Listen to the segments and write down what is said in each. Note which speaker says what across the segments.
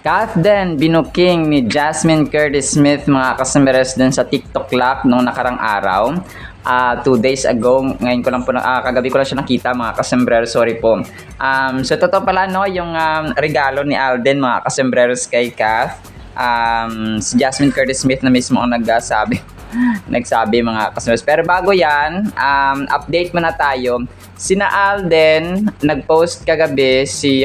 Speaker 1: Kath din binuking ni Jasmine Curtis Smith mga kasamares dun sa TikTok Lock nung nakarang araw. 2 days ago, ngayon ko lang po, kagabi ko lang siya nakita mga kasembreros, sorry po. So totoo pala no, yung regalo ni Alden mga kasembreros kay Kath. Si Jasmine Curtis Smith na mismo ang nagsabi mga kasembreros. Pero bago yan, update muna tayo. Sina Alden, nag-post kagabi si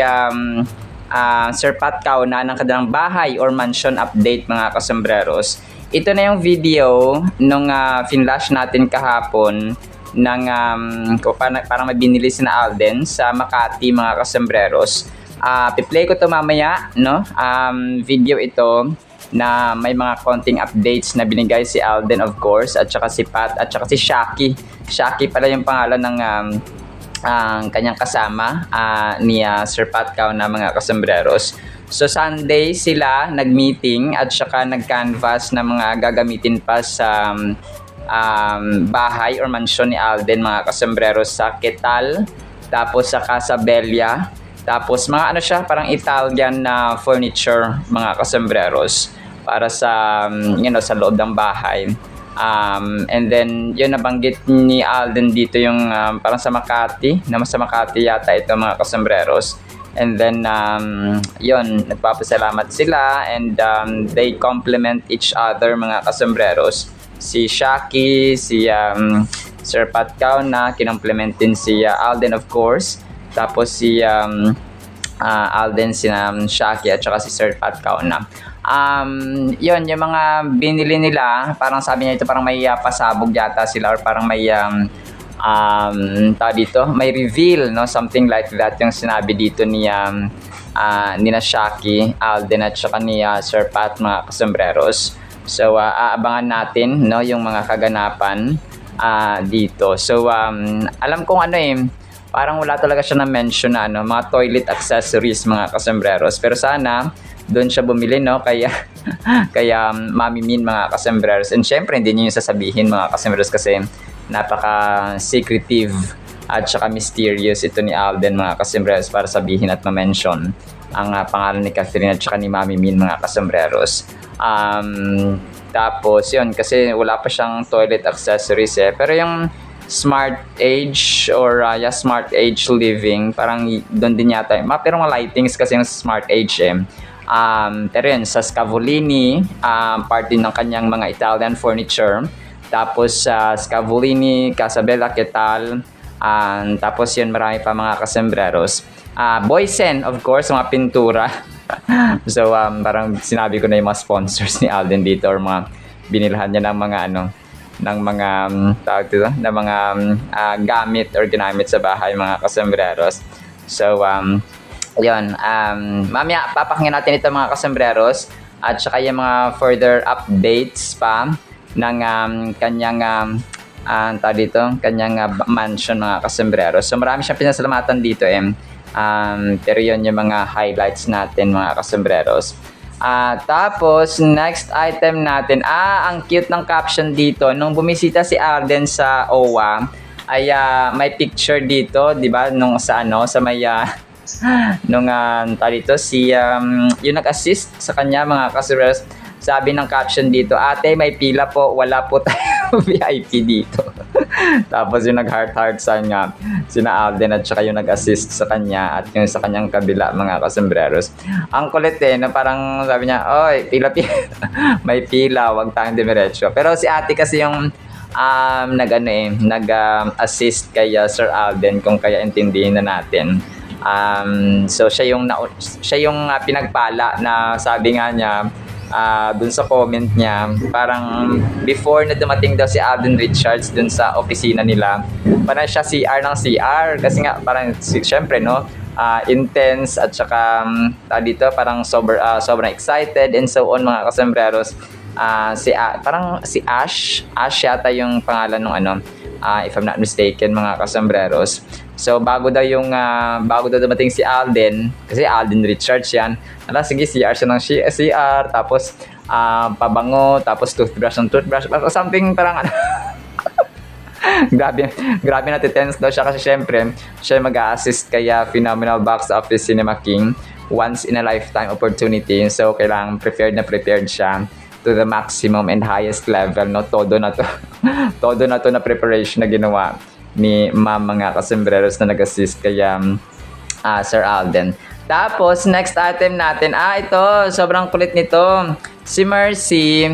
Speaker 1: Sir Pat Kauna ng kanilang bahay or mansion update mga kasembreros. Ito na yung video nung finlash natin kahapon ng parang may binili si na Alden sa Makati mga kasembreros. Piplay ko to mamaya, no? Video ito na may mga konting updates na binigay si Alden of course, at saka si Pat, at saka si Shaki. Shaki pala yung pangalan ng ang kanyang kasama ni Sir Pat Kauna mga kasembreros. So Sunday sila nag-meeting at saka nag-canvas na mga gagamitin pa sa bahay or mansion ni Alden mga kasembreros sa Quetal, tapos sa Casabella, tapos mga ano siya, parang Italian na furniture mga kasembreros para sa sa loob ng bahay. And then yun, nabanggit ni Alden dito yung parang sa Makati yata ito mga kasembreros. And then yun, nagpapasalamat sila and they complement each other mga kasembreros. Si Shaki, si Sir Pat Kauna, kinomplement din si Alden of course. Tapos si Alden, si Shaki at saka si Sir Pat Kauna. Yun, yung mga binili nila, parang sabi niya ito, parang may pasabog yata sila or parang may may reveal, no, something like that yung sinabi dito ni na Shaki, Alden at saka ni Sir Pat mga kasembreros. So aabangan natin no yung mga kaganapan dito. So alam kong parang wala talaga siya na mention na mga toilet accessories mga kasembreros, pero sana doon siya bumili no kaya Mami Min mga kasembreros. And syempre hindi niyo yung sasabihin mga kasembreros kasi napaka secretive at saka mysterious ito ni Alden mga kasembreros para sabihin at ma-mention ang pangalan ni Catherine at saka ni Mami Min mga kasembreros. Tapos yun, kasi wala pa siyang toilet accessories pero yung smart age or smart age living, parang doon din yata pero mga lightings kasi yung smart age pero yun, sa Scavolini, part din ng kanyang mga Italian furniture. Tapos sa Scavolini, Casabella, Quetal, tapos yun, marami pa mga kasembreros. Boysen, of course, mga pintura. So parang sinabi ko na yung mga sponsors ni Alden dito or mga binilhan niya ng mga ng mga gamit or ginamit sa bahay mga kasembreros. So yun, mamaya papakinggan natin ito mga kasembreros at saka yung mga further updates pa ng kanyang kanyang mansion mga kasembreros. So marami siyang pinasalamatan dito pero yun yung mga highlights natin mga kasembreros. Tapos next item natin, ang cute ng caption dito nung bumisita si Alden sa OWA ay may picture dito, di ba, nung sa may nung si yung nag-assist sa kanya mga kasembreros. Sabi ng caption dito, ate may pila po, wala po tayo VIP dito. Tapos yung nag-heart sina Alden at saka yung nag-assist sa kanya at yung sa kanyang kabila mga kasembreros. Ang kulit na parang sabi niya, oy, pila may pila, wag tayong dimiretso. Pero si ate kasi yung nag-assist kay Sir Alden, kung kaya intindihin na natin. So siya yung pinagpala na sabi nga niya dun sa comment niya, parang before na dumating daw si Alden Richards dun sa opisina nila, parang siya CR ng CR kasi nga parang syempre no, intense at saka dito parang sobrang excited and so on mga kasembreros. Parang si Ash yata yung pangalan ng if I'm not mistaken mga kasembreros. So bago daw dumating si Alden, kasi Alden Richards yan, sige CR siya ng CR, tapos pabango, tapos toothbrush something parang grabe na tense daw siya kasi syempre siya mag-a-assist kaya Phenomenal Box Office Cinema King. once in a lifetime opportunity. So, kailangan prepared na prepared siya to the maximum and highest level, no? Todo na to. Todo na to na preparation na ginawa ni ma'am, mga kasembreros na nag-assist kaya Sir Alden. Tapos, next item natin, ito, sobrang kulit nito. Si Mercy,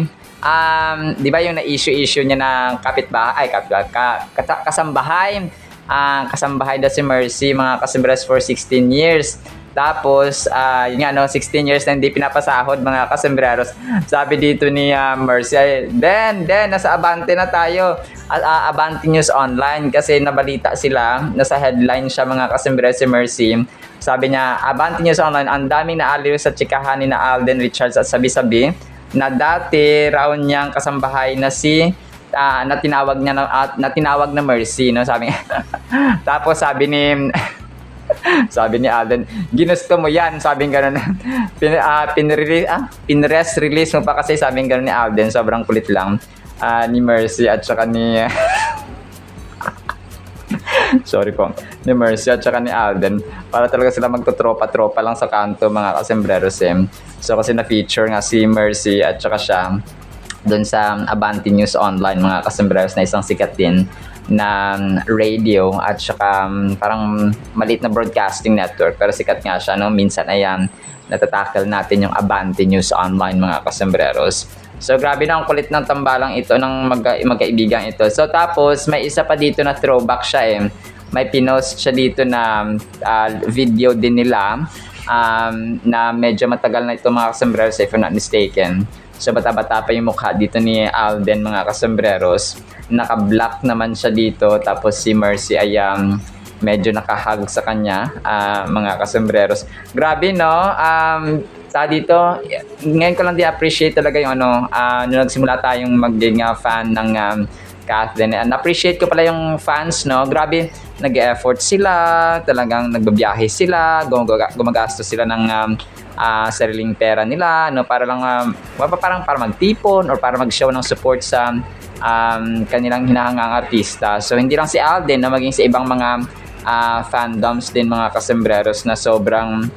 Speaker 1: di ba yung na-issue niya ng kasambahay. Kasambahay daw si Mercy, mga kasembreros, for 16 years. Tapos, yun nga, 16 years na hindi pinapasahod, mga kasembreros. Sabi dito ni Mercy, Den, nasa Abante na tayo. Abante News Online, kasi nabalita sila, nasa headline siya, mga kasembreros, si Mercy. Sabi niya, Abante News Online, ang daming naaliw sa tsikahan ni na Alden Richards at sabi-sabi na dati raw niyang kasambahay na si na tinawag na Mercy, no? Sabi tapos sabi ni Alden, ginusto mo yan, sabing gano'n. Pinrest release mo pa kasi, sabing gano'n ni Alden. Sobrang kulit lang ni Mercy at saka ni sorry po, ni Mercy at saka ni Alden. Para talaga sila magtotropa-tropa lang sa kanto, mga kasembreros eh. So kasi na-feature nga si Mercy at saka siya doon sa Abante News Online, mga kasembreros, na isang sikat din na radio at saka parang maliit na broadcasting network, pero sikat nga siya, no? Minsan ayan, natatakal natin yung Abante News Online, mga kasembreros. So grabe na ang kulit ng tambalang ito ng magkaibigan ito. So tapos may isa pa dito na throwback siya eh. May pinost siya dito na video din nila na medyo matagal na ito, mga kasembreros, if I'm not mistaken. So bata-bata pa yung mukha dito ni Alden, mga kasembreros. Naka-black naman siya dito. Tapos si Mercy ay medyo nakahag sa kanya, mga kasembreros. Grabe, no? Dito, ngayon ko lang di-appreciate talaga yung nung nagsimula tayong maging fan ng Kathleen. Na-appreciate ko pala yung fans, no? Grabe, nag-effort sila, talagang nagbabiyahe sila, gumagastos sila ng sariling pera nila, no? Para lang, parang para magtipon or para mag-show ng support sa kanilang hinahangang artista. So, hindi lang si Alden, na maging sa ibang mga fandoms din, mga kasembreros, na sobrang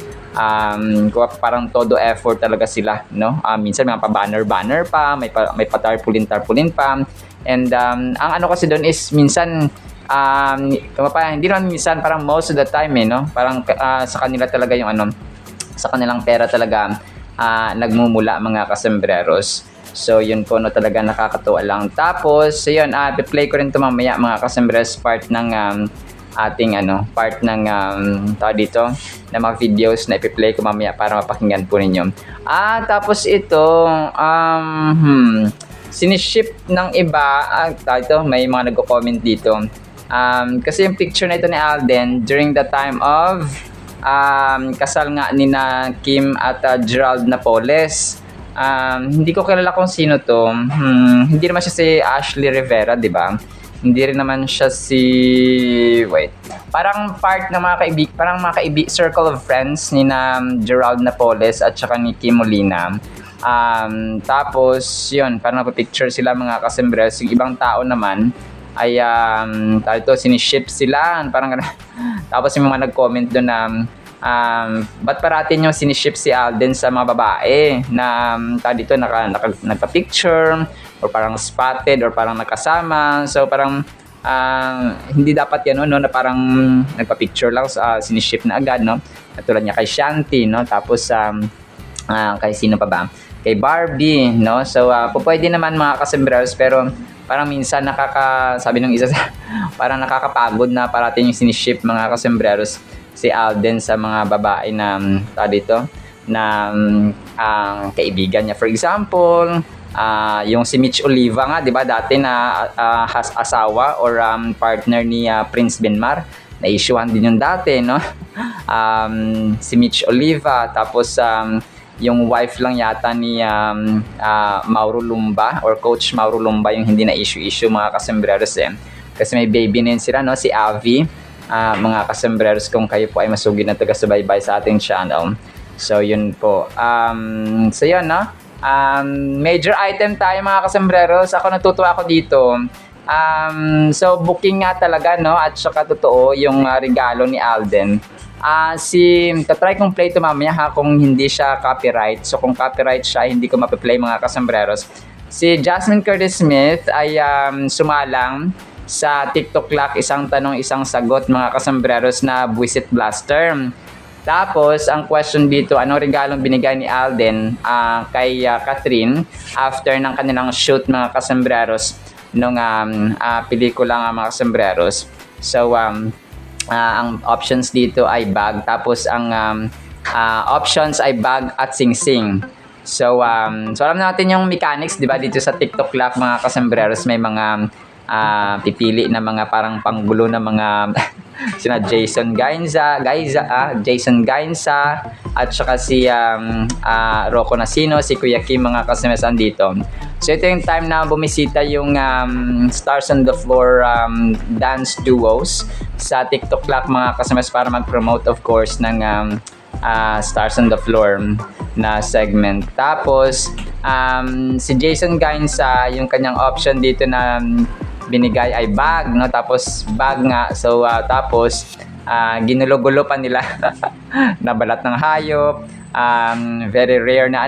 Speaker 1: parang todo effort talaga sila, no? Minsan mga pa-banner pa, may pa-tarpaulin pa. And ang ano kasi doon is minsan hindi naman minsan, parang most of the time no? Parang sa kanila talaga yung sa kanilang pera talaga nagmumula, mga kasembreros. So yun po, no, talaga nakakatuwa lang. Tapos yun, i-play ko rin ito mamaya, mga kasembreros, part ng ating part ng dito na mga videos na i-play ko mamaya para mapakinggan po ninyo. Tapos ito siniship ng iba, ito may mga nagko-comment dito. Kasi yung picture na ito ni Alden during the time of kasal nga ni na Kim at Gerald Napoles. Hindi ko kilala kung sino to. Hindi naman siya si Ashley Rivera, di ba? Hindi rin naman siya parang part ng mga circle of friends ni na Gerald Napoles at saka ni Kim Molina. Tapos yun, parang napapicture sila, mga kasembreros. Yung ibang tao naman ay siniship sila, parang tapos yung mga nag-comment doon na ba't parating yung siniship si Alden sa mga babae na dito nagpa-picture or parang spotted or parang nakasama. So parang hindi dapat yan, no, na parang nagpa-picture lang, siniship na agad, no? Katulad niya kay Shanti, no? Tapos kay sino pa ba? Kay Barbie, no? So pwede naman, mga kasembreros, pero parang minsan sabi nung isa parang nakakapagod na parating yung siniship, mga kasembreros, si Alden sa mga babae na dito na kaibigan niya. For example, yung si Mitch Oliva nga, 'di ba, dati na asawa or partner ni Prince Benmar, na-issuehan din yung dati, no? Si Mitch Oliva, tapos yung wife lang yata ni Mauro Lumba or Coach Mauro Lumba yung hindi na issue, mga kasembreros eh. Kasi may baby na yun sila, no? Si Avi. Mga kasembreros, kung kayo po ay masugid na taga-subaybay sa ating channel. So yun po. So yun, no? Major item tayo, mga kasembreros. Ako, natutuwa ako dito. So booking nga talaga, no? At saka totoo yung regalo ni Alden. Tatry kong play ito mamaya ha kung hindi siya copyright. So kung copyright siya, hindi ko mapiplay mga kasembreros. Si Jasmine Curtis Smith ay sumalang sa TikTok Clock, isang tanong, isang sagot mga kasembreros na Buisit Blaster. Tapos, ang question dito, anong regalong binigay ni Alden kay Catherine after ng kanilang shoot mga kasembreros nung pelikula mga kasembreros. So, ang options dito ay bag, tapos ang options ay bag at sing-sing. So alam natin yung mechanics, di ba? Dito sa TikTok Clock mga kasembreros, may mga pipili na mga parang panggulo na mga sina Jason Gainza, at saka si Rocco Nasino, si Kuya Kim mga kasembreros dito. So ito yung time na bumisita yung Stars on the Floor dance duos sa TikTok Clock mga kasembreros para mag-promote of course ng Stars on the Floor na segment. Tapos si Jason Gainza, yung kanyang option dito na binigay ay bag, no? Tapos bag nga. So tapos ginulo-gulo pa nila na balat ng hayop, very rare na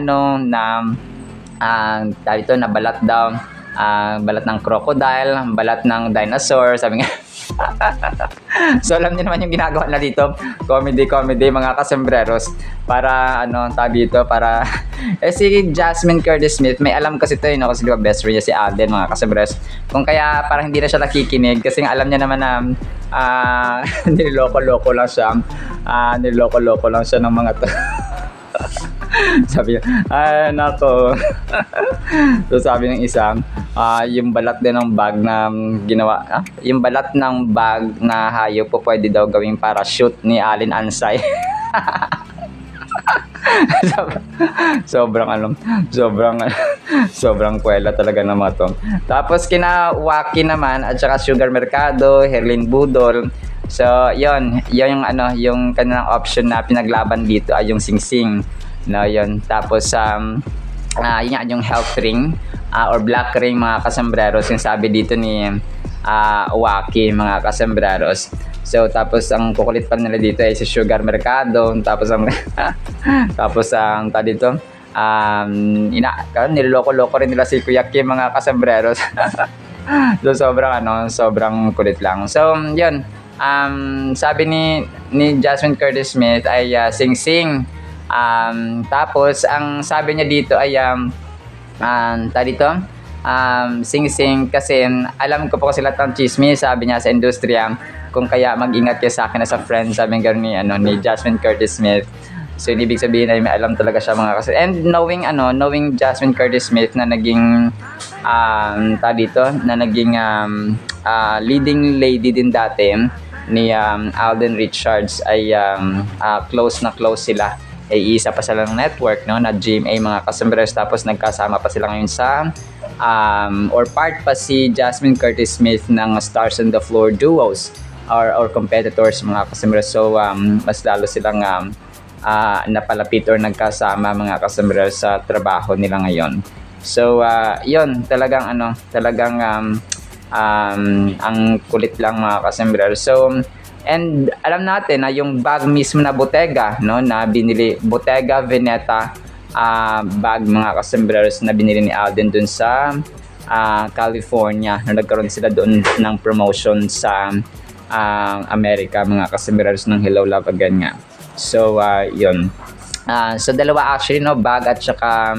Speaker 1: dito na balat daw, balat ng crocodile, balat ng dinosaur, sabi nga. So alam niyo naman yung ginagawa na dito, comedy mga kasembreros, para dito, para si Jasmine Curtis Smith, may alam kasi ito kasi diba best friend niya si Alden mga kasembreros, kung kaya parang hindi na siya nakikinig kasi nga alam niya naman na niloloko-loko lang siya ng mga to. Sabi niya, nako. So sabi ng isa, yung balat din ng bag na ginawa, yung balat ng bag na hayop po pwede daw gawing parachute ni Alin Ansay. sobrang kwela talaga ng mga to. Tapos kina Waki naman at saka Sugar Mercado, Herlin Budol. So yon yung kanilang option na pinaglaban dito ay yung sing-sing. No, yun. Tapos yun yung health ring or black ring mga kasembreros, yung sabi dito ni Waki mga kasembreros. So tapos ang kukulit pa nila dito ay si Sugar Mercado. Tapos ang dito niloloko-loko rin nila si Kuya Kim mga kasembreros. So sobrang kulit lang. So yun, sabi ni Jasmine Curtis Smith ay sing-sing. Tapos ang sabi niya dito ay sing-sing kasi alam ko po kasi lahat ng chismis, sabi niya, sa industriya, kung kaya mag-ingat kayo sa akin as a friend, sabi nga ni Jasmine Curtis Smith. So ibig sabihin ay may alam talaga siya mga kasi, and knowing Jasmine Curtis Smith na naging leading lady din dati ni Alden Richards, ay close na close sila. Ay isa pa sila ng network, no, na GMA mga kasembreros. Tapos nagkasama pa sila ngayon sa or part pa si Jasmine Curtis Smith ng Stars on the Floor duos or competitors mga kasembreros. So mas lalo silang napalapit or nagkasama mga kasembreros sa trabaho nila ngayon. So yun, talagang ang kulit lang mga kasembreros. So and alam natin na yung bag mismo na Bottega, no, na binili, Bottega Veneta bag mga kasembreros na binili ni Alden dun sa California, na nagkaroon sila doon ng promotion sa Amerika mga kasembreros ng Hello Love Again nga. So yun, so dalawa actually, no, bag at saka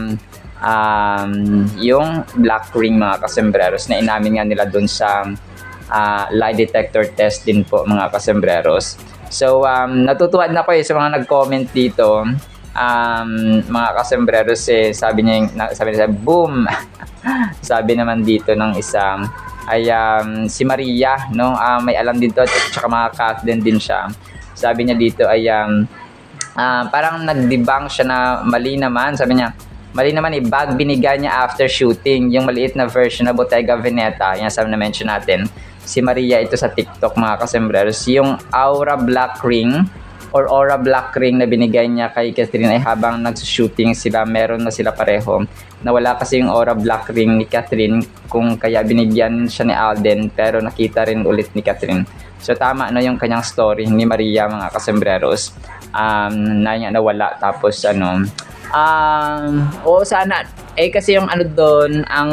Speaker 1: yung black ring mga kasembreros na inamin nga nila doon sa lie detector test din po mga kasembreros. So natutuwa na ako sa mga nag-comment dito mga kasembreros, sabi niya boom. Sabi naman dito ng isa ay si Maria, no, may alam din to at saka mga Kathleen din siya. Sabi niya dito ay parang nag-debunk siya na mali naman. Sabi niya mali naman, bag binigay niya after shooting, yung maliit na version na Bottega Veneta, yan sabi na mention natin. Si Maria ito sa TikTok mga kasembreros. Yung Aura Black Ring or Aura Black Ring na binigay niya kay Catherine ay habang nagsushooting sila, meron na sila pareho. Nawala kasi yung Aura Black Ring ni Catherine, kung kaya binigyan siya ni Alden, pero nakita rin ulit ni Catherine. So tama no yung kanyang story ni Maria mga kasembreros. Na niya nawala tapos oo sana kasi yung doon ang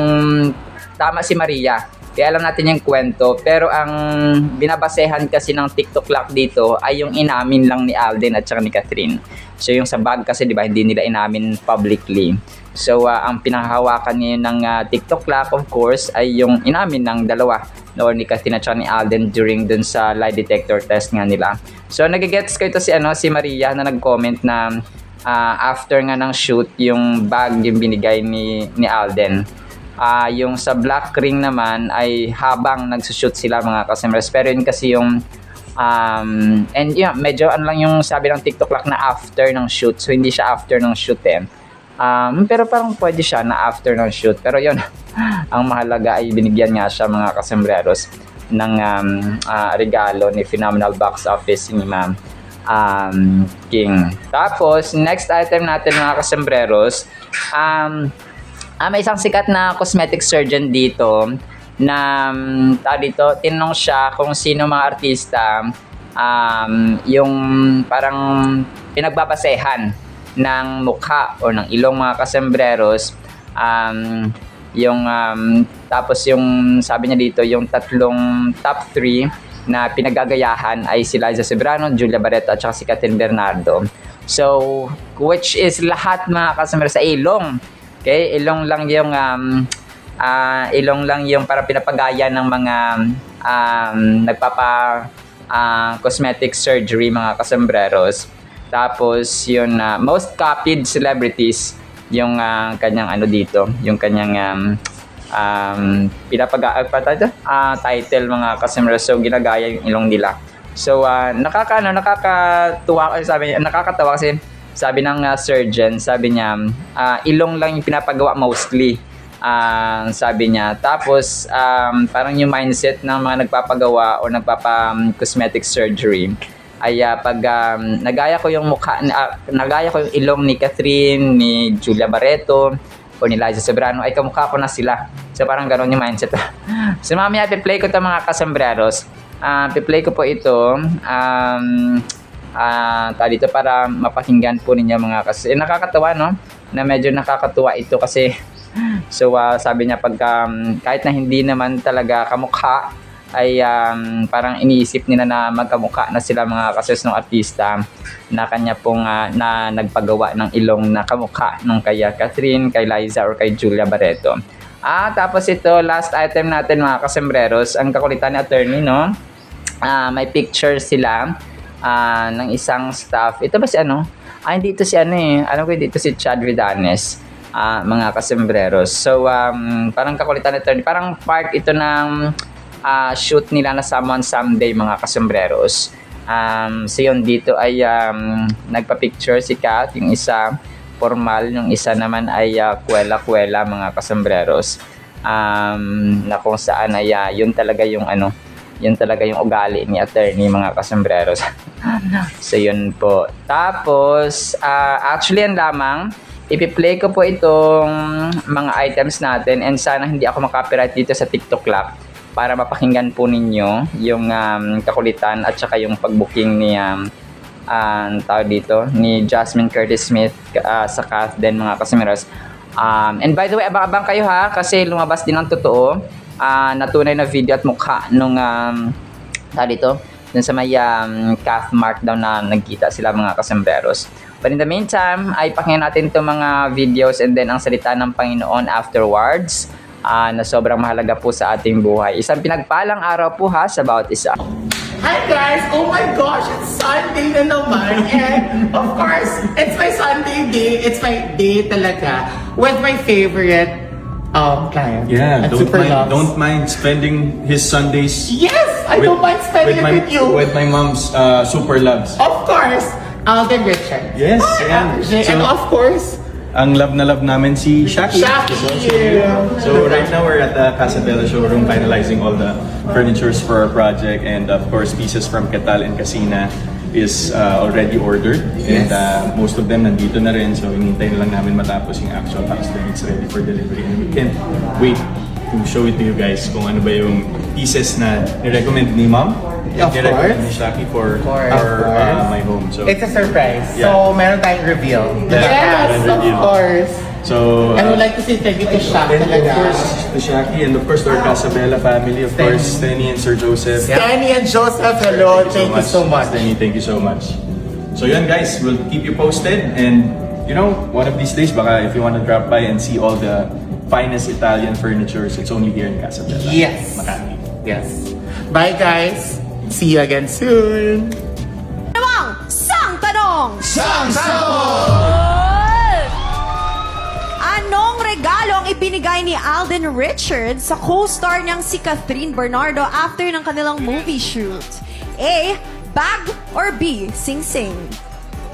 Speaker 1: tama si Maria. Kaya alam natin yung kwento, pero ang binabasehan kasi ng TikTok lock dito ay yung inamin lang ni Alden at saka ni Catherine. So yung sa bag kasi 'di ba hindi nila inamin publicly. So ang pinahahawakan ngayon ng TikTok lock of course ay yung inamin ng dalawa no ni Catherine at saka ni Alden during dun sa lie detector test nga nila. So nagigets ko ito si Maria na nag-comment na after nga ng shoot yung bag yung binigay ni Alden. Yung sa black ring naman ay habang nagsushoot sila mga kasembreros. Pero yun kasi yung and yeah, medyo lang yung sabi ng TikTok lock na after ng shoot. So hindi siya after ng shoot pero parang pwede siya na after ng shoot. Pero yun, ang mahalaga ay binigyan nga siya mga kasembreros ng regalo ni Phenomenal Box Office ni Ma'am King. Tapos next item natin mga kasembreros, may isang sikat na cosmetic surgeon dito na tinanong siya kung sino mga artista yung parang pinagbabasehan ng mukha o ng ilong mga kasembreros. Tapos yung sabi niya dito yung tatlong top 3 na pinagagayahan ay si Liza Soberano, Julia Barreto at saka si Catherine Bernardo. So which is lahat mga kasembreros sa ilong. Okay, ilong lang yung para pinapagaya ng mga cosmetic surgery mga kasembreros. Tapos yun most copied celebrities yung kanyang dito, yung kanyang title mga kasembreros. So ginagaya yung ilong nila. So nakakatawa kasi sabi ng surgeon, sabi niya, ilong lang yung pinapagawa mostly. Sabi niya. Tapos, parang yung mindset ng mga nagpapagawa o nagpapa-cosmetic surgery ay pag nagaya ko yung nagaya ko yung ilong ni Catherine, ni Julia Barreto, o ni Liza Soberano, ay kamukha ko na sila. So, parang gano'n yung mindset. So, mamaya, piplay ko ito mga kasembreros. Piplay ko po ito. Dito para mapakinggan po ninyo mga nakakatawa no na medyo nakakatuwa ito kasi so sabi niya pagka kahit na hindi naman talaga kamukha ay parang iniisip nila na magkamukha na sila mga ng artista na kanya pong na nagpagawa ng ilong na kamukha nung kay Catherine, kay Liza or kay Julia Barreto. Tapos ito last item natin mga kasembreros, ang kakulitan ni attorney no, may picture sila ng isang staff. Ito ba si hindi ito si alam ko dito si Chad Vidanes, mga kasembreros. So parang kakulitan nito, parang part ito ng shoot nila na Someone Someday mga kasembreros. So yun dito ay nagpa-picture si Kat, yung isa formal, yung isa naman ay kuwela-kuwela mga kasembreros. Na kung saan ay yun talaga yung yun talaga yung ugali ni attorney mga kasembreros. So yun po. Tapos actually yan lamang, ipi-play ko po itong mga items natin and sana hindi ako makapiright dito sa TikTok Lab para mapakinggan po ninyo yung kakulitan at saka yung pagbooking ni tawag dito ni Jasmine Curtis Smith sa Kath din mga kasembreros. And by the way, abang-abang kayo kasi lumabas din ang totoo na tunay na video at mukha nung dito dun sa may calf mark daw na nagkita sila mga kasembreros. But in the meantime, ay pakinggan natin itong mga videos and then ang salita ng Panginoon afterwards na sobrang mahalaga po sa ating buhay. Isang pinagpalang araw po sa bawat isa.
Speaker 2: Hi guys! Oh my gosh! It's Sunday na naman and of course, it's my Sunday day. It's my day talaga with my favorite client.
Speaker 3: Yeah,
Speaker 2: at
Speaker 3: don't mind spending his Sundays.
Speaker 2: Yes! I don't mind spending it with you.
Speaker 3: With my mom's super loves.
Speaker 2: Of course, Alden Richard.
Speaker 3: Yes,
Speaker 2: and
Speaker 3: so,
Speaker 2: of course,
Speaker 3: ang love na love namin si Shaki. So right now we're at the Casa Bella showroom finalizing all the furnitures for our project, and of course pieces from Ketal and Casina is already ordered, and most of them nandito na rin, so hinintay na lang namin matapos yung actual tapos then it's ready for delivery, and we can't wait to show it to you guys kung ano ba yung pieces na ni-recommend ni Mom.
Speaker 2: Of
Speaker 3: Ni-recommend
Speaker 2: course.
Speaker 3: ni Shaki for
Speaker 2: course.
Speaker 3: my home. So,
Speaker 2: It's a surprise.
Speaker 3: Yeah.
Speaker 2: So, meron tayong reveal.
Speaker 3: Yeah.
Speaker 2: Yes, of course.
Speaker 3: so
Speaker 2: I would like to say thank you to Shaq
Speaker 3: then of
Speaker 2: talaga.
Speaker 3: course, to Shaki and of course to our Casabella family, of
Speaker 2: Thank
Speaker 3: course, Tenny and Sir Joseph.
Speaker 2: Danny and Joseph, hello. Thank you so much.
Speaker 3: Tenny, thank you so much. So yun guys, we'll keep you posted and you know, one of these days, baka if you want to drop by and see all the finest Italian furnitures, it's only here in Casabella.
Speaker 2: Yes.
Speaker 3: Makati.
Speaker 2: Yes. Bye guys. See you again soon.
Speaker 4: Namang sang tanong! Anong regalo ang ibinigay ni Alden Richards sa co-star niyang si Catherine Bernardo after ng kanilang movie shoot? A. Bag or B. Sing-sing?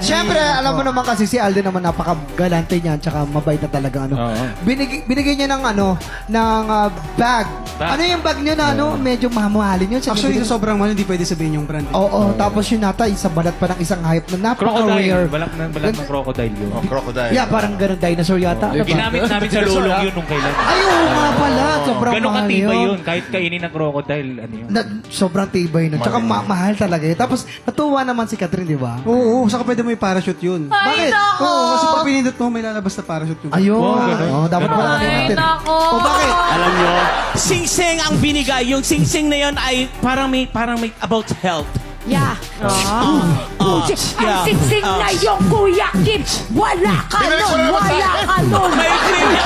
Speaker 5: Siyempre, alam mo naman kasi si Alden naman napaka-galante niya tsaka mabait na talaga ano. Binigay niya ng bag. Ano yung bag niya na medyo mamahalin yun.
Speaker 6: Actually, sa sobrang mahal, hindi pwede sabihin yung brand.
Speaker 5: Oo, tapos yun nata, isa balat pa ng isang hayop na napaka-rare.
Speaker 7: Crocodile. Balak ng crocodile yun.
Speaker 8: Crocodile.
Speaker 5: Yeah, parang ganun dinosaur yata. Ano ba?
Speaker 7: Ginamit namin sa lolong yun nung kailan.
Speaker 5: Ay, oo nga pala. Sobrang
Speaker 7: Ganun
Speaker 5: mahal
Speaker 7: katibay
Speaker 5: yun.
Speaker 7: yun. Kahit kainin ng crocodile, ano yun.
Speaker 5: Sobrang tibay nun. Tsaka mahal talaga yun. Tapos, natuwa naman si Catherine, di ba?
Speaker 6: Oo, saka pwede mo i-parachute yun.
Speaker 5: Bakit?
Speaker 6: Oo, kasi pag pinindot mo, may lalabas na parachute yun.
Speaker 5: Ayun.
Speaker 7: Wow, ganun.
Speaker 5: Oh, dapat pala natin. O bakit?
Speaker 9: Alam nyo, sing-sing ang binigay. Yung sing-sing na yun ay parang may about health.
Speaker 4: Yeah.
Speaker 9: Yeah.
Speaker 4: Ang sing-sing na yung Kuya Kim. Wala ka nun! Wala ka nun!
Speaker 9: May cream na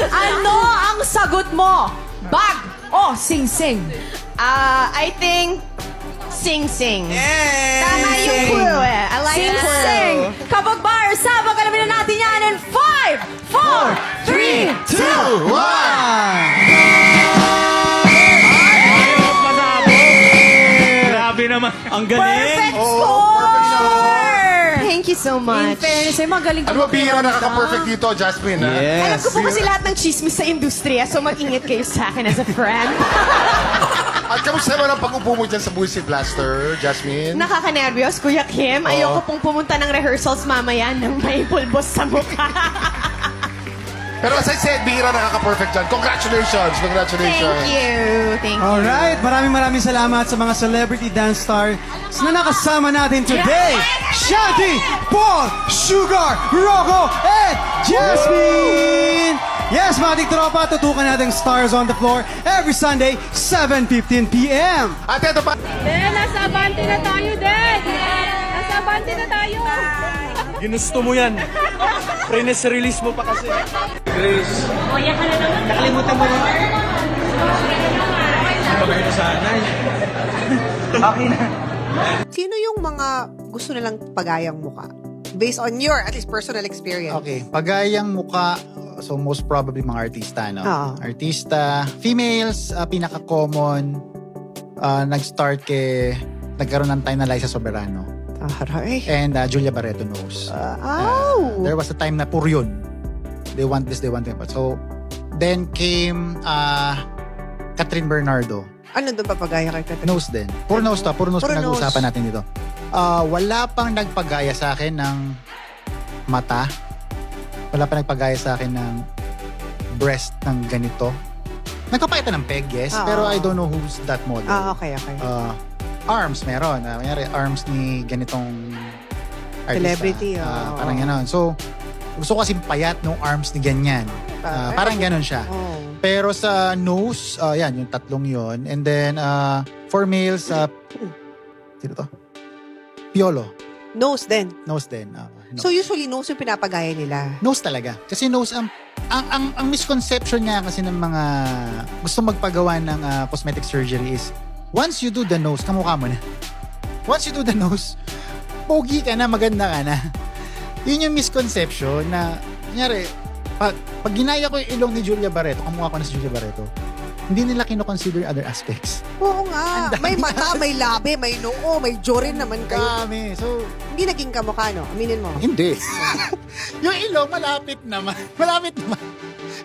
Speaker 4: Ano ang sagot mo? Bag o sing-sing?
Speaker 10: I think sing-sing. Tama yung clue eh. I like that clue.
Speaker 4: Sing-sing! Kapag bar, sabag alamin na natin yan in 5, 4, 3, 2, 1!
Speaker 7: Grabe naman.
Speaker 9: Ang galing.
Speaker 4: Perfect score!
Speaker 10: Thank you so
Speaker 4: In
Speaker 10: much.
Speaker 4: fairness, ay magaling ka
Speaker 8: Ano ba bihira
Speaker 4: magkwento.
Speaker 8: nakaka-perfect dito, Jasmine? Ha?
Speaker 10: Alam ko po kasi lahat ng chismis sa industriya, so mag-ingat kayo sa akin as a friend.
Speaker 8: At kamusta naman ang pag-upo mo dyan sa Bullshit Blaster, Jasmine?
Speaker 10: Nakaka-nervyos, Kuya Kim. Ayoko pong pumunta ng rehearsals mamaya nang may pulbos sa mukha.
Speaker 8: Pero as I said, bihira nakaka-perfect dyan. Congratulations! Congratulations!
Speaker 10: Thank you. Thank you.
Speaker 6: Alright, maraming salamat sa mga celebrity dance stars na nakasama natin today. Shanti, Paul, Sugar, Rocco, and Jasmine! Yes, mga tiktropa, tutukan natin Stars on the Floor every Sunday, 7:15 p.m.
Speaker 8: At ito pa,
Speaker 11: Nasa abante na tayo, Dad! Nasa abante na tayo!
Speaker 9: Ginusto mo yan. Press release mo pa kasi.
Speaker 12: Sino yung mga gusto nilang pagayang muka? Based on your, at least, personal experience.
Speaker 13: Okay, pagayang muka, so most probably mga artista, no?
Speaker 12: Oo.
Speaker 13: Artista, females, pinaka-common, nagkaroon ng time na Liza Soberano.
Speaker 12: Aray.
Speaker 13: And Julia Barreto knows. There was a time na puro yun. They want this, they want that. So, then came Catherine Bernardo.
Speaker 12: Ano doon papagaya kay Catherine?
Speaker 13: Nose din. Puro nose to. Puro nose
Speaker 12: Puro
Speaker 13: pinag-uusapan
Speaker 12: nose.
Speaker 13: natin dito. Wala pang nagpagaya sa akin ng mata. Wala pang nagpagaya sa akin ng breast ng ganito. Nagpapakita ng peg, yes.
Speaker 12: Oo.
Speaker 13: Pero I don't know who's that model.
Speaker 12: Okay.
Speaker 13: Arms, meron. Mayroon arms ni ganitong artista.
Speaker 12: Celebrity,
Speaker 13: Parang gano'n. So, gusto ko kasi payat nung arms ni ganyan. Parang gano'n siya.
Speaker 12: Oh.
Speaker 13: Pero sa nose, yan, yung tatlong yon. And then, for males, sino to? Piolo.
Speaker 12: Nose din.
Speaker 13: Nose din.
Speaker 12: So usually nose yung pinapagaya nila.
Speaker 13: Nose talaga. Kasi nose, ang misconception nga kasi ng mga gusto magpagawa ng cosmetic surgery is, once you do the nose, kamukha mo na. Once you do the nose, pogi ka na, maganda ka na. Yun yung misconception na, kunyari, pag ginaya ko yung ilong ni Julia Barreto, kamukha ko na si Julia Barreto, hindi nila kino-consider other aspects.
Speaker 12: Oo nga. May mata, may labi, may noo, may jaw rin naman kayo.
Speaker 13: Dami. So,
Speaker 12: Hindi naging kamukha, no? Aminin mo.
Speaker 13: hindi. Yung ilong, malapit naman. Malapit naman.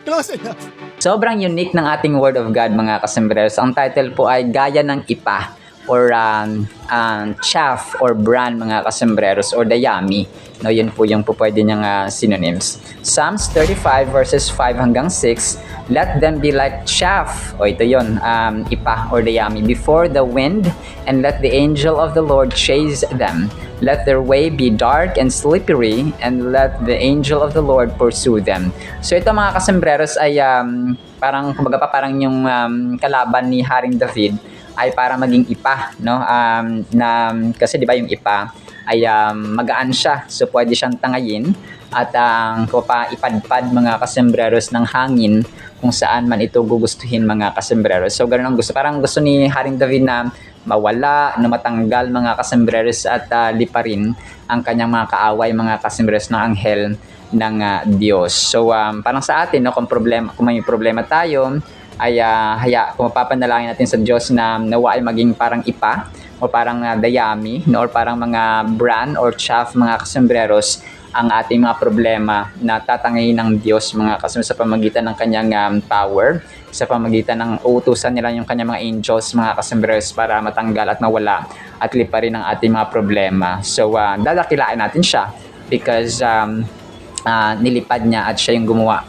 Speaker 13: Close enough.
Speaker 1: Sobrang unique ng ating Word of God mga kasembrers. Ang title po ay Gaya ng Ipa. or chaff or bran mga kasembreros or dayami. No, yun po yung pwede niyang synonyms. Psalms 35 verses 5 hanggang 6, let them be like chaff, o ito yun, ipa or dayami, before the wind, and let the angel of the Lord chase them. Let their way be dark and slippery, and let the angel of the Lord pursue them. So ito mga kasembreros ay parang kumbaga pa parang yung kalaban ni Haring David ay para maging ipa, no? Kasi 'di ba yung ipa ay magaan siya, so pwede siyang tangayin at ipadpad mga kasembreros ng hangin kung saan man ito gugustuhin mga kasembreros. So ganoon ang gusto, parang gusto ni Haring David na mawala, na matanggal mga kasembreros at liparin ang kanyang mga kaaway mga kasembreros ng anghel ng Diyos. So parang sa atin, no, kung may problema tayo, ay kung mapapanalangin natin sa Diyos na nawa ay maging parang ipa o parang dayami, no, or parang mga bran or chaff mga kasembreros ang ating mga problema na tatangayin ng Diyos mga kasembreros sa pamagitan ng kanyang power, sa pamagitan ng utusan nila yung kanyang mga angels mga kasembreros para matanggal at mawala at liparin ang ating mga problema. So dadakilain natin siya because nilipad niya at siya yung gumawa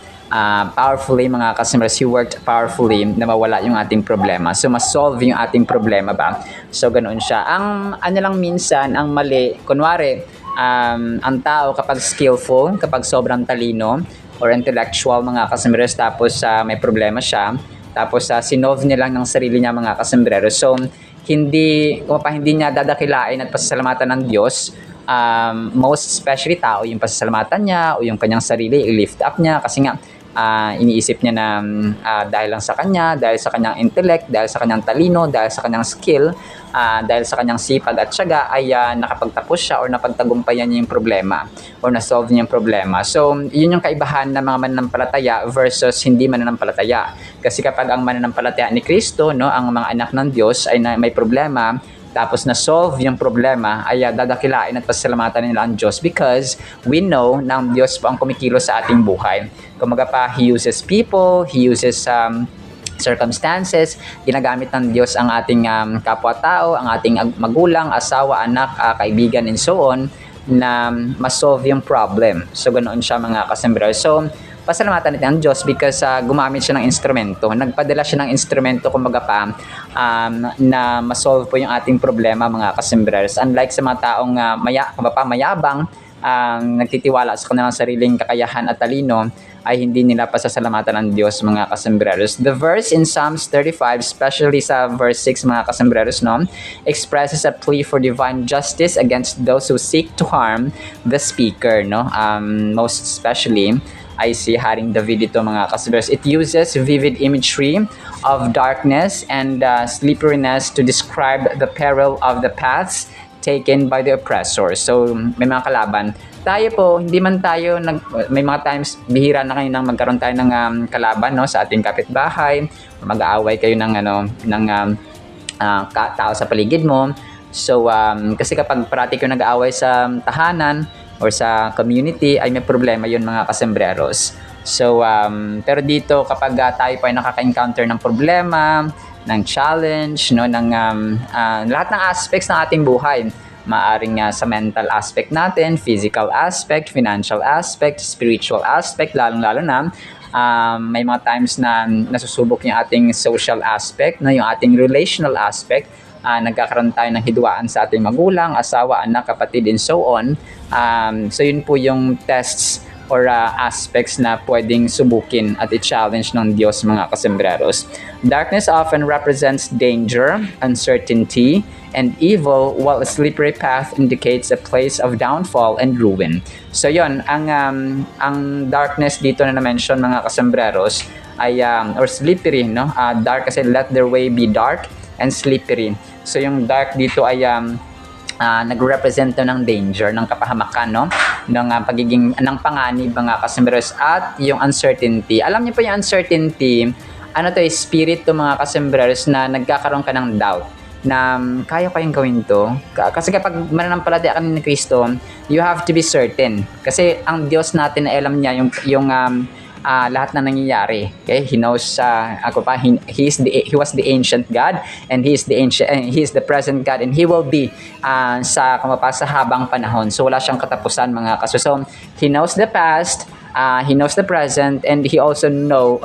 Speaker 1: powerfully mga kasembreros. He worked powerfully na mawala yung ating problema. So ma-solve yung ating problema ba? So ganoon siya. Ang lang minsan, ang mali, kunwari, ang tao kapag skillful, kapag sobrang talino or intellectual mga kasembreros, tapos may problema siya, tapos sinolve niya lang ng sarili niya mga kasembreros. So hindi niya dadakilain at pasasalamatan ng Diyos. Most especially tao, yung pasasalamatan niya o yung kanyang sarili, i-lift up niya kasi nga iniisip niya na dahil lang sa kanya, dahil sa kanyang intellect, dahil sa kanyang talino, dahil sa kanyang skill, dahil sa kanyang sipag at tiyaga ay nakapagtapos siya or napagtagumpayan niya yung problema or na-solve niya yung problema. So, yun yung kaibahan ng mga mananampalataya versus hindi mananampalataya. Kasi kapag ang mananampalataya ni Kristo, no, ang mga anak ng Diyos ay may problema, tapos na-solve yung problema, ay dadakilain at pasalamatan nila ang Diyos because we know na ang Diyos po ang kumikilos sa ating buhay. Kumaga pa, He uses people, He uses circumstances, ginagamit ng Diyos ang ating kapwa-tao, ang ating magulang, asawa, anak, kaibigan, and so on, na ma-solve yung problem. So, ganoon siya mga kasembreros. So, pasalamatan natin ang Diyos because gumamit siya ng instrumento. Nagpadala siya ng instrumento, kumbaga pa, na ma-solve po yung ating problema mga kasembreros. Unlike sa mga taong mayabang, nagtitiwala sa kanilang sariling kakayahan at talino, ay hindi nila pasasalamatan ng Diyos mga kasembreros. The verse in Psalms 35, especially sa verse 6 mga kasembreros, no, expresses a plea for divine justice against those who seek to harm the speaker, no. Most especially ay si Haring David ito mga kasembreros. It uses vivid imagery of darkness and slipperiness to describe the peril of the paths taken by the oppressor. So, may mga kalaban. Tayo po, hindi man tayo, may mga times, bihira na kayo nang magkaroon tayo ng kalaban, no, sa ating kapitbahay, mag-aaway kayo ng tao sa paligid mo. So, kasi kapag parati kayo nag-aaway sa tahanan or sa community, ay may problema yun mga kasembreros. So, pero dito, kapag tayo pa ay nakaka-encounter ng problema, ng challenge, no, ng lahat ng aspects ng ating buhay, maaring sa mental aspect natin, physical aspect, financial aspect, spiritual aspect, lalong-lalo na may mga times na nasusubok yung ating social aspect, no, yung ating relational aspect, nagkakaroon tayo ng hidwaan sa ating magulang, asawa, anak, kapatid, and so on. So yun po yung tests or aspects na pwedeng subukin at i-challenge ng Diyos mga kasembreros. Darkness often represents danger, uncertainty, and evil, while a slippery path indicates a place of downfall and ruin. So yon, ang darkness dito na na-mention mga kasembreros ay or slippery, no? Dark kasi let their way be dark and slippery. So yung dark dito ay nagrepresent ng danger, ng kapahamakan, no, ng pagiging ng panganib mga kasembreros, at yung uncertainty. Alam niyo po yung uncertainty, spirit to mga kasembreros na nagkakaroon ka ng doubt na kaya ko yung gawin to. Kasi kapag mananampalataya ka ni Kristo, you have to be certain. Kasi ang Diyos natin, alam niya yung lahat na nangyayari. Okay? He knows he was the ancient God, and he is the present God, and he will be sa habang panahon. So wala siyang katapusan, mga kaso. So he knows the past, he knows the present, and he also knows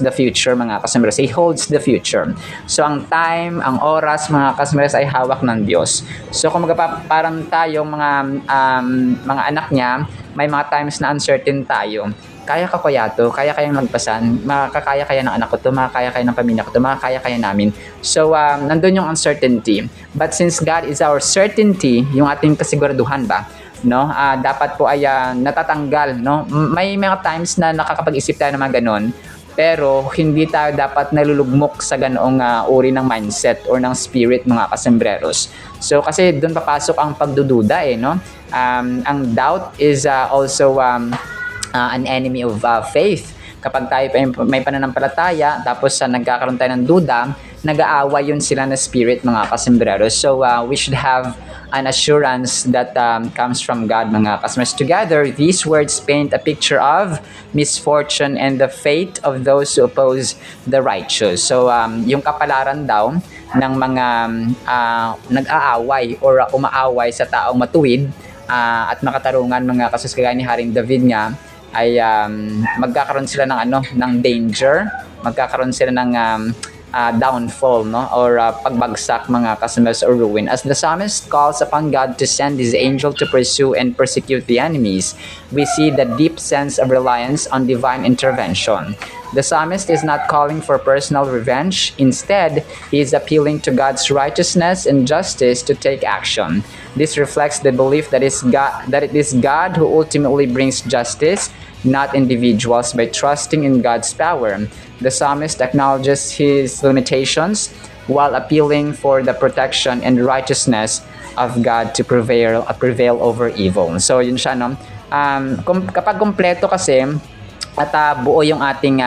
Speaker 1: the future, mga kasumers. He holds the future. So ang time, ang oras, mga kasumers, ay hawak ng Diyos. So kung parang tayong mga anak niya, may mga times na uncertain tayo. Kaya ka kaya to? Kaya kayang magpasan? Makakaya kaya ng anak ko to? Makakaya kaya ng pamilya ko to? Makakaya kaya namin? So, nandun yung uncertainty. But since God is our certainty, yung ating kasiguraduhan ba? No? Dapat po ay natatanggal. No? May mga times na nakakapag-isip tayo ng mga ganun, pero hindi tayo dapat nalulugmok sa ganoong uri ng mindset or ng spirit, mga kasembreros. So, kasi doon papasok ang pagdududa no? Ang doubt is also an enemy of faith. Kapag tayo may pananampalataya, tapos nagkakaroon tayo ng duda, nag-aaway yun sila na spirit, mga kasembreros. So we should have an assurance that comes from God, mga kasembreros. Together, these words paint a picture of misfortune and the fate of those who oppose the righteous. So yung kapalaran daw ng mga nag-aaway or umaaway sa taong matuwid at makatarungan, mga kasus, kagaya ni Haring David nga, ay magkakaroon sila ng danger, magkakaroon sila ng downfall, no, or pagbagsak, mga kasumers, or ruin. As the psalmist calls upon God to send his angel to pursue and persecute the enemies, we see the deep sense of reliance on divine intervention. The psalmist is not calling for personal revenge. Instead, he is appealing to God's righteousness and justice to take action. This reflects the belief that it is God who ultimately brings justice, not individuals, by trusting in God's power. The psalmist acknowledges his limitations while appealing for the protection and righteousness of God to prevail over evil. So yun siya, no? Kapag kumpleto kasi at buo yung ating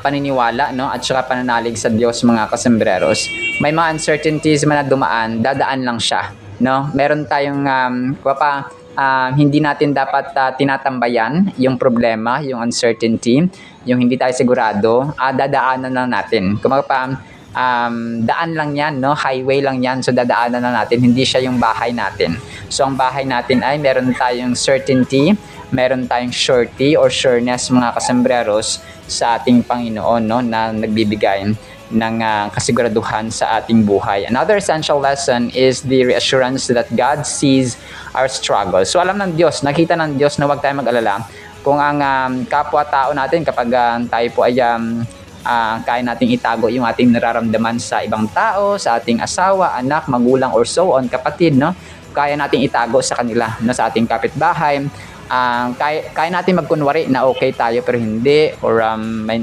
Speaker 1: paniniwala, no, at saka pananalig sa Diyos, mga kasembreros, may mga uncertainties man na dumaan, dadaan lang siya, no? Meron tayong hindi natin dapat tinatambayan yung problema, yung uncertainty, yung hindi tayo sigurado, dadaanan lang natin. Daan lang yan, no? Highway lang yan, so dadaanan lang natin, hindi siya yung bahay natin. So ang bahay natin ay meron tayong certainty, meron tayong surety or sureness, mga kasembreros, sa ating Panginoon, no, na nagbibigay ng kasiguraduhan sa ating buhay. Another essential lesson is the reassurance that God sees our struggle. So alam ng Diyos, nakita ng Diyos na huwag tayo mag-alala kung ang kapwa-tao natin, kapag tayo po ay kaya nating itago yung ating nararamdaman sa ibang tao, sa ating asawa, anak, magulang, or so on, kapatid, no? Kaya nating itago sa kanila, no, sa ating kapitbahay. Kaya natin magkunwari na okay tayo pero hindi, or may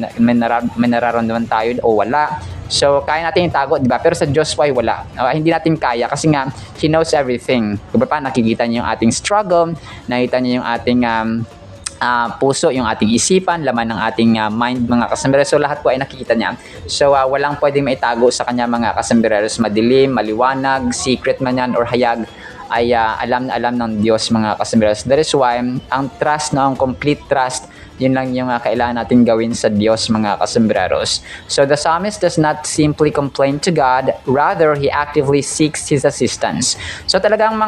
Speaker 1: nararamdaman tayo o wala. So kaya natin itago, di ba? Pero sa Diyos po ay wala. Hindi natin kaya kasi nga He knows everything. Diba pa, nakikita niya yung ating struggle, nakikita niya yung ating puso, yung ating isipan, laman ng ating mind, mga kasembreros. So lahat po ay nakikita niya. So walang pwedeng maitago sa kanya, mga kasembreros. Madilim, maliwanag, secret man yan or hayag, ay alam na alam ng Diyos, mga kasembreros. That is why ang trust, no, ang complete trust, yun lang yung kailangan natin gawin sa Diyos, mga kasembreros. So the psalmist does not simply complain to God, rather he actively seeks His assistance. So talagang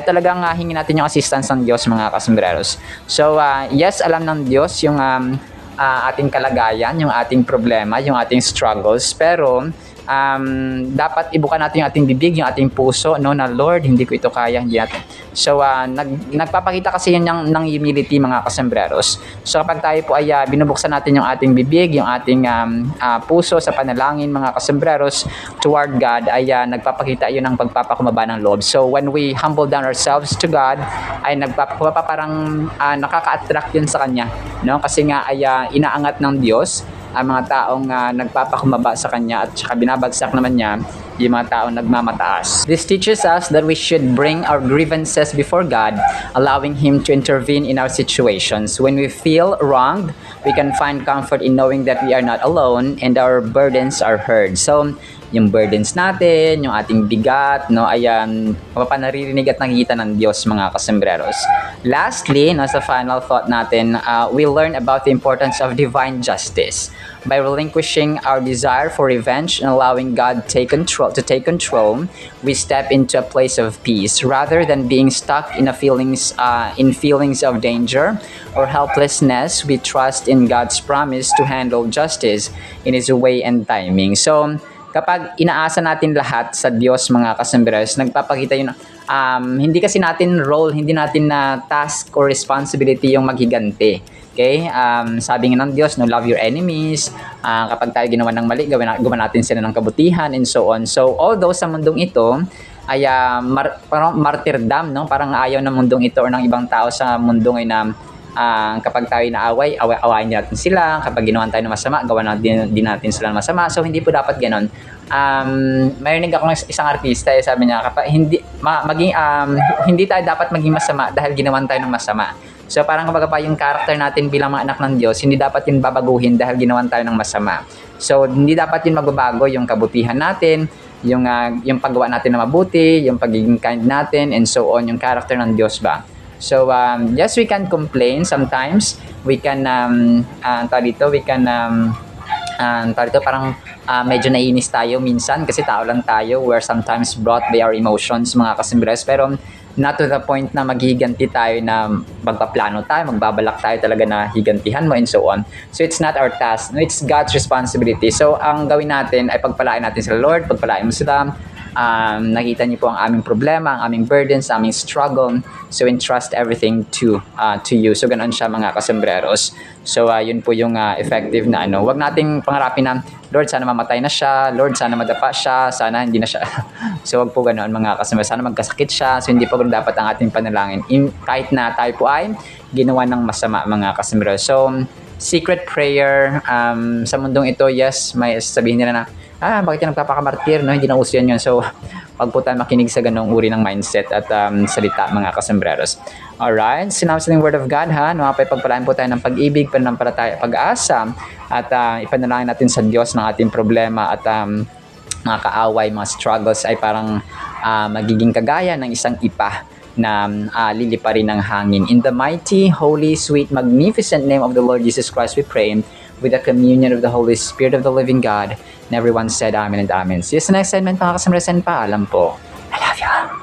Speaker 1: talagang hingin natin yung assistance ng Diyos, mga kasembreros. So yes, alam ng Diyos yung ating kalagayan, yung ating problema, yung ating struggles, pero dapat ibuka natin yung ating bibig, yung ating puso, no, na Lord, hindi ko ito kaya, hindi natin. So nagpapakita kasi yan ng humility, mga kasembreros. So kapag tayo po ay binubuksan natin yung ating bibig, yung ating puso sa panalangin, mga kasembreros, toward God, ay nagpapakita yun ng pagpapakumaba ng loob. So when we humble down ourselves to God, ay parang nakaka-attract yun sa Kanya, no? Kasi nga ay inaangat ng Diyos ang mga taong nagpapakumaba sa Kanya, at saka binabagsak naman niya yung mga taong nagmamataas. This teaches us that we should bring our grievances before God, allowing Him to intervene in our situations. When we feel wronged, we can find comfort in knowing that we are not alone and our burdens are heard. So yung burdens natin, yung ating bigat, no, ayan, mapapanaririnig at nakikita ng Diyos, mga kasembreros. Lastly, no, sa final thought natin, we learn about the importance of divine justice. By relinquishing our desire for revenge and allowing God to take control, we step into a place of peace rather than being stuck in feelings of danger or helplessness. We trust in God's promise to handle justice in His way and timing. So, kapag inaasa natin lahat sa Diyos, mga kasembreros, nagpapakita yun, hindi kasi natin role, hindi natin na task or responsibility yung maghiganti. Okay? Sabi nga ng Diyos, no, love your enemies. Kapag tayo ginawa ng mali, gawa natin sila ng kabutihan and so on. So, although sa mundong ito ay parang martyrdom, no? Parang ayaw ng mundong ito or ng ibang tao sa mundo ngayon na kapag tayo naaway, awayin natin sila. Kapag ginawa tayo ng masama, gawa din natin sila ng masama. So, hindi po dapat ganon. Mayroon ako ng isang artista, sabi niya, kapag hindi tayo dapat maging masama dahil ginawa tayo ng masama. So, parang kapag pa yung character natin bilang mga anak ng Diyos, hindi dapat yun babaguhin dahil ginawa tayo ng masama. So, hindi dapat yun magbabago yung kabutihan natin, yung paggawa natin na mabuti, yung pagiging kind natin, and so on, yung character ng Diyos ba. So, yes, we can complain sometimes. We can, parang medyo naiinis tayo minsan kasi tao lang tayo. We're sometimes brought by our emotions, mga kasembreros. Pero, not to the point na maghiganti tayo na magpaplano tayo, magbabalak tayo talaga na higantihan mo and so on. So, it's not our task. No, it's God's responsibility. So, ang gawin natin ay pagpalain natin sila, Lord, pagpalain mo sila. Nakita niyo po ang aming problema, ang aming burdens, ang aming struggle. So, entrust everything to you. So, ganoon siya, mga kasembreros. So, yun po yung effective na ano. Huwag nating pangarapin na, Lord, sana mamatay na siya. Lord, sana madapa siya. Sana hindi na siya. So, wag po ganoon, mga kasembreros. Sana magkasakit siya. So, hindi po ganoon dapat ang ating panalangin. Kahit na tayo po ay ginawa ng masama, mga kasembreros. So, secret prayer, sa mundong ito, yes, may sabihin nila na, bakit yung nagpapakamartir, no? Hindi na uso yan. So, wag po tayo makinig sa ganong uri ng mindset at salita, mga kasembreros. Alright, sinabi sa Word of God, ha? No, pagpalain po tayo ng pag-ibig, pananampalataya, pag-asa, at ipanalangin natin sa Diyos ng ating problema at mga kaaway, mga struggles ay parang magiging kagaya ng isang ipa na liliparin ng hangin. In the mighty, holy, sweet, magnificent name of the Lord Jesus Christ, we pray, with the communion of the Holy Spirit of the living God. And everyone said amen and amen. See you sa next segment, mga kasembreros, and paalam po. I love you.